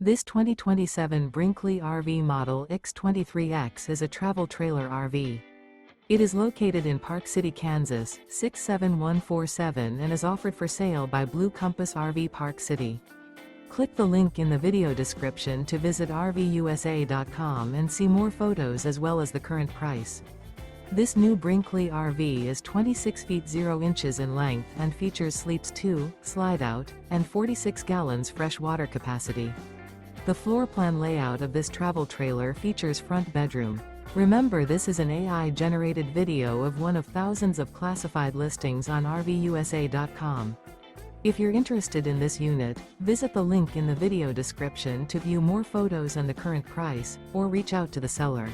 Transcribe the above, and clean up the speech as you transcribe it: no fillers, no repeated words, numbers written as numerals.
This 2027 Brinkley RV Model Ix 23X is a travel trailer RV. It is located in Park City, Kansas, 67147 and is offered for sale by Blue Compass RV Park City. Click the link in the video description to visit RVUSA.com and see more photos as well as the current price. This new Brinkley RV is 26 feet 0 inches in length and features sleeps 2, Slideout, and 46 gallons fresh water capacity. The floor plan layout of this travel trailer features front bedroom. Remember, this is an AI-generated video of one of thousands of classified listings on RVUSA.com. If you're interested in this unit, visit the link in the video description to view more photos and the current price, or reach out to the seller.